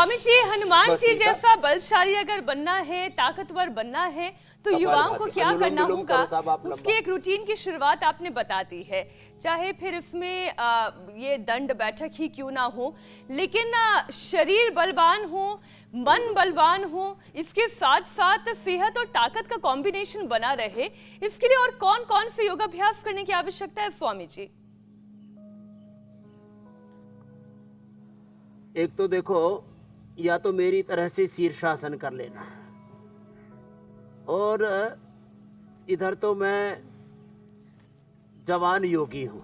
स्वामी जी, हनुमान जी जैसा बलशाली अगर बनना है, ताकतवर बनना है, तो युवाओं को क्या करना होगा, उसकी एक रूटीन की शुरुआत आपने बता दी है। चाहे फिर इसमें ये दंड बैठक ही क्यों ना हो, लेकिन शरीर बलवान हो, मन बलवान हो, इसके साथ साथ सेहत और ताकत का कॉम्बिनेशन बना रहे, इसके लिए और कौन कौन से योगाभ्यास करने की आवश्यकता है स्वामी जी? एक तो देखो, या तो मेरी तरह से शीर्षासन कर लेना, और इधर तो मैं जवान योगी हूँ,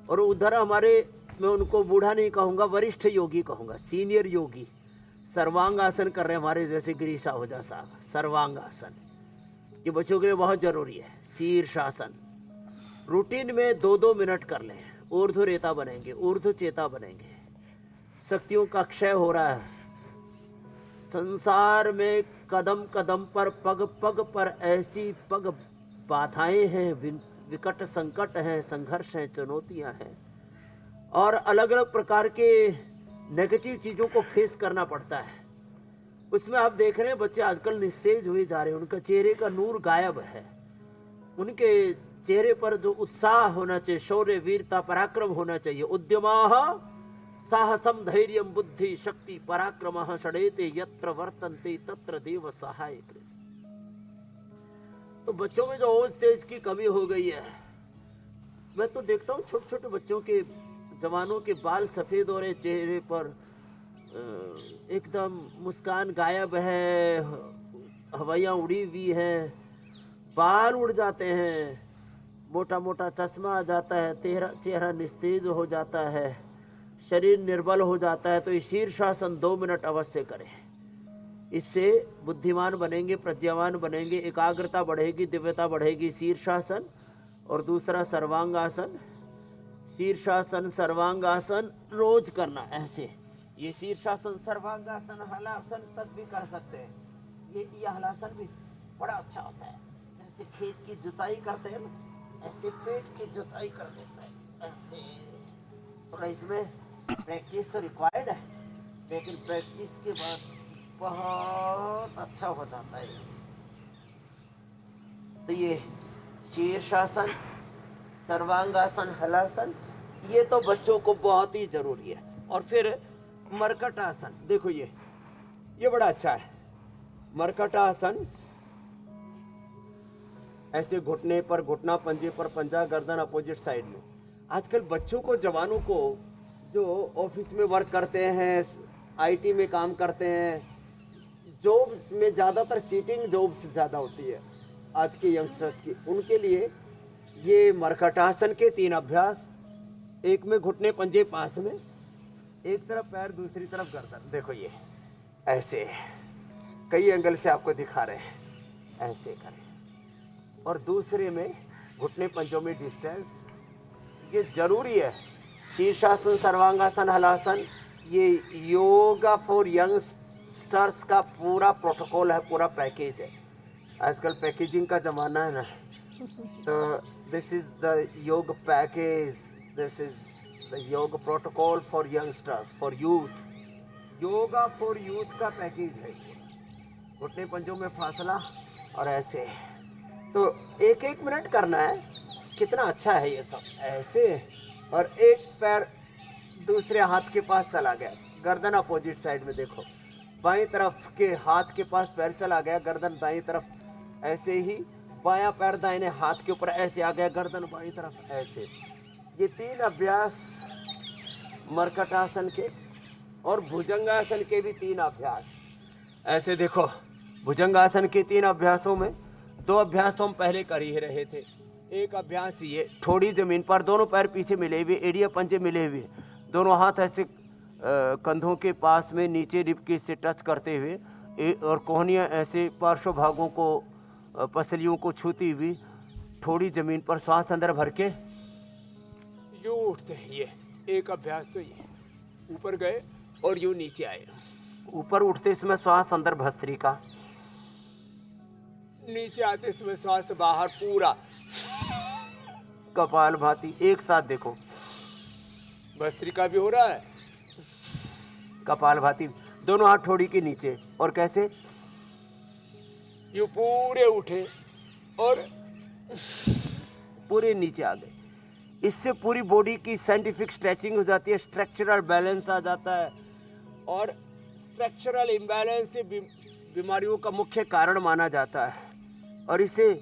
और उधर हमारे, मैं उनको बूढ़ा नहीं कहूँगा, वरिष्ठ योगी कहूँगा, सीनियर योगी सर्वांग आसन कर रहे हैं हमारे जैसे गिरीश आहूजा साहब। सर्वांग आसन ये बच्चों के लिए बहुत जरूरी है। शीर्षासन रूटीन में 2-2 मिनट कर लें। ऊर्ध्व रेता बनेंगे, ऊर्ध्व चेता बनेंगे। शक्तियों का क्षय हो रहा है संसार में, कदम कदम पर, पग पग पर ऐसी पग बाधाएं हैं, विकट संकट हैं, संघर्ष हैं, चुनौतियां हैं, और अलग अलग प्रकार के नेगेटिव चीज़ों को फेस करना पड़ता है। उसमें आप देख रहे हैं बच्चे आजकल निस्तेज हुए जा रहे हैं, उनका चेहरे का नूर गायब है। उनके चेहरे पर जो उत्साह होना चाहिए, शौर्य, वीरता, पराक्रम होना चाहिए, उद्यमाः साहसम धैर्यम बुद्धि शक्ति पराक्रमः षडेते यत्र वर्तन्ते तत्र देव सहाय कृत। तो बच्चों में जो ओज तेज की कमी हो गई है। मैं तो देखता हूँ छोटे छोटे बच्चों के, जवानों के बाल सफेद हो रहे, चेहरे पर एकदम मुस्कान गायब है, हवाइयाँ उड़ी हुई हैं, बाल उड़ जाते हैं, मोटा मोटा चश्मा आ जाता है, चेहरा निस्तेज हो जाता है, शरीर निर्बल हो जाता है। तो ये शीर्षासन 2 मिनट अवश्य करें। इससे बुद्धिमान बनेंगे, प्रज्ञावान बनेंगे, एकाग्रता बढ़ेगी, दिव्यता बढ़ेगी। शीर्षासन और दूसरा सर्वांगासन। शीर्षासन सर्वांगासन रोज करना ऐसे। ये शीर्षासन सर्वांगासन हलासन तक भी कर सकते हैं। ये हलासन भी बड़ा अच्छा होता है। जैसे खेत की जुताई करते हैं ना, ऐसे पेट की जुताई कर देता है ऐसे। थोड़ा इसमें प्रैक्टिस तो रिक्वायर्ड है, लेकिन प्रैक्टिस के बाद बहुत अच्छा हो जाता है। तो ये शीर्षासन, सर्वांगासन, हलासन, ये तो बच्चों को बहुत ही जरूरी है। और फिर मरकटासन, देखो ये बड़ा अच्छा है। मरकटासन ऐसे घुटने पर घुटना, पंजे पर पंजा, गर्दन अपोजिट साइड में। आजकल बच्चों को, जवानों को, जो ऑफिस में वर्क करते हैं, आईटी में काम करते हैं, जॉब में ज़्यादातर सीटिंग जॉब्स ज़्यादा होती है आज के यंगस्टर्स की, उनके लिए ये मरकटासन के 3 अभ्यास। एक में घुटने पंजे पास में, एक तरफ पैर दूसरी तरफ गर्दन। देखो ये ऐसे, कई एंगल से आपको दिखा रहे हैं, ऐसे करें। और दूसरे में घुटने पंजों में डिस्टेंस, ये जरूरी है। शीर्षासन, सर्वांगासन, हलासन, ये योगा फॉर यंगस्टर्स का पूरा प्रोटोकॉल है, पूरा पैकेज है। आजकल पैकेजिंग का जमाना है ना, तो दिस इज द योग पैकेज, दिस इज द योग protocol for youngsters, for youth. Yoga for youth का पैकेज है। घुटने पंजों में फासला और ऐसे। तो 1-1 मिनट करना है। कितना अच्छा है ये सब, ऐसे। और एक पैर दूसरे हाथ के पास चला गया, गर्दन अपोजिट साइड में। देखो बाईं तरफ के हाथ के पास पैर चला गया, गर्दन दाईं तरफ, ऐसे ही बायां पैर दाहिने हाथ के ऊपर ऐसे आ गया, गर्दन बाईं तरफ, ऐसे। ये 3 अभ्यास मरकटासन के। और भुजंगासन के भी 3 अभ्यास ऐसे। देखो भुजंगासन के 3 अभ्यासों में 2 अभ्यास तो हम पहले कर ही रहे थे। एक अभ्यास ये, ठोड़ी जमीन पर, दोनों पैर पीछे मिले हुए, एड़िया पंजे मिले हुए, दोनों हाथ ऐसे कंधों के पास में नीचे रिबके से टच करते हुए, और कोहनियाँ ऐसे पार्श्व भागों को, पसलियों को छूती हुई, ठोड़ी जमीन पर सांस अंदर भर के यूं उठते हैं। ये एक अभ्यास तो ये, ऊपर गए और यूं नीचे आए। ऊपर उठते इसमें श्वास अंदर भस्त्रिका, नीचे आते इसमें श्वास बाहर पूरा कपाल भाती। एक साथ देखो, भस्त्रिका भी हो रहा है, कपाल भाती दोनों हाथ ठोड़ी के नीचे, और कैसे ये पूरे उठे और पूरे नीचे आ गए। इससे पूरी बॉडी की साइंटिफिक स्ट्रेचिंग हो जाती है, स्ट्रक्चरल बैलेंस आ जाता है, और स्ट्रक्चरल इम्बैलेंस से बीमारियों का मुख्य कारण माना जाता है। और इसे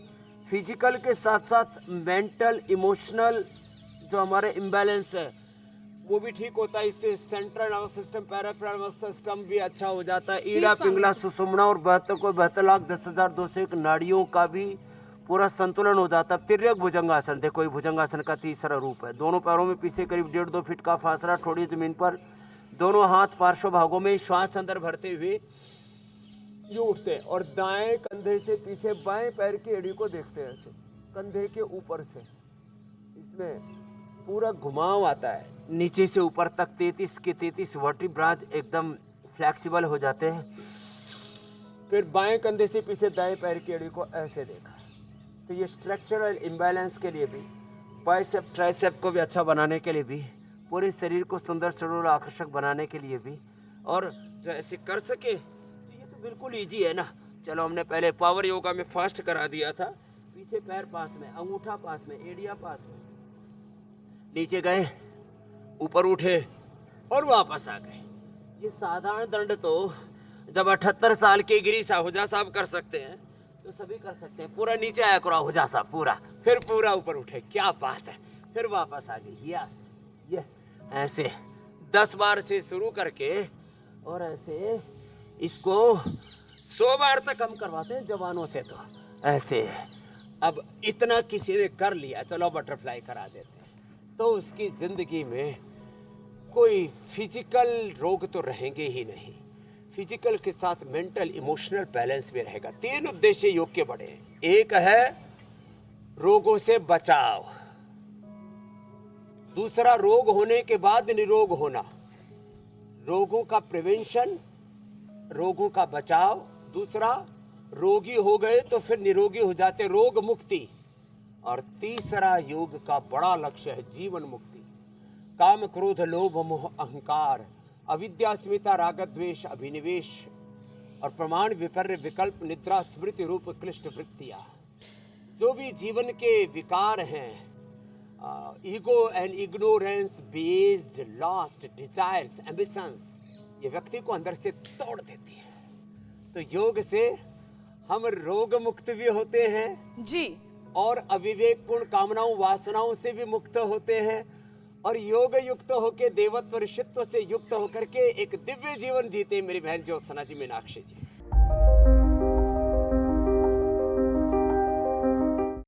फिजिकल के साथ साथ मेंटल इमोशनल जो हमारे इम्बैलेंस है वो भी ठीक होता है। इससे central nervous system, peripheral nervous system भी अच्छा हो जाता है। ईड़ा, पिंगला, सुषुम्ना और 72,10,201 नाड़ियों का भी पूरा संतुलन हो जाता है। तिर्यक भुजंगासन, देखो ये भुजंगासन का तीसरा रूप है। दोनों पैरों में पीछे करीब 1.5-2 फीट का फासला, ठोड़ी जमीन पर, दोनों हाथ पार्श्व भागों में श्वास अंदर भरते हुए ये उठते हैं, और दाएं कंधे से पीछे बाएं पैर की एड़ी को देखते हैं ऐसे कंधे के ऊपर से। इसमें पूरा घुमाव आता है नीचे से ऊपर तक। 33 के 33 वर्टिब्राज एकदम फ्लेक्सिबल हो जाते हैं। फिर बाएं कंधे से पीछे दाएं पैर की एड़ी को ऐसे देखा। तो ये स्ट्रक्चरल इम्बैलेंस के लिए भी, बाइसेप ट्राइसेप को भी अच्छा बनाने के लिए भी, पूरे शरीर को सुंदर सरल और आकर्षक बनाने के लिए भी, और जो ऐसे कर सके तो ये तो बिल्कुल इजी है ना। चलो हमने पहले पावर योगा में फास्ट करा दिया था। पीछे पैर पास में, अंगूठा पास में, एड़िया पास में, नीचे गए, ऊपर उठे और वापस आ गए। ये साधारण दंड तो जब 78 साल के गिरीश आहूजा साहब कर सकते हैं तो सभी कर सकते हैं। पूरा नीचे आया करो आहूजा साहब, पूरा, फिर पूरा ऊपर उठे, क्या बात है। फिर वापस आ गई। यस, ये ऐसे 10 बार से शुरू करके और ऐसे इसको 100 बार तक हम करवाते हैं जवानों से। तो ऐसे अब इतना किसी ने कर लिया, चलो बटरफ्लाई करा देते हैं, तो उसकी जिंदगी में कोई फिजिकल रोग तो रहेंगे ही नहीं। फिजिकल के साथ मेंटल इमोशनल बैलेंस भी रहेगा। 3 उद्देश्य योग के बड़े हैं। एक है रोगों से बचाव, दूसरा रोग होने के बाद निरोग होना, रोगों का प्रिवेंशन, रोगों का बचाव, दूसरा रोगी हो गए तो फिर निरोगी हो जाते, रोग मुक्ति, और तीसरा योग का बड़ा लक्ष्य है जीवन मुक्ति। काम, क्रोध, लोभ, मोह, अहंकार, अविद्या, अस्मिता, राग, द्वेष, अभिनिवेश और प्रमाण, विपर्य, विकल्प, निद्रा, स्मृति रूप क्लिष्ट वृत्तियां, जो भी जीवन के विकार हैं, ego and ignorance based lost desires, ambitions, ये व्यक्ति को अंदर से तोड़ देती है। तो योग से हम रोग मुक्त भी होते हैं जी, और अविवेकपूर्ण कामनाओं, वासनाओं से भी मुक्त होते हैं, और योग युक्त होकर, देवत्व ऋषित्व से युक्त होकर के एक दिव्य जीवन जीते मेरी बहन ज्योत्सना जी, मीनाक्षी जी।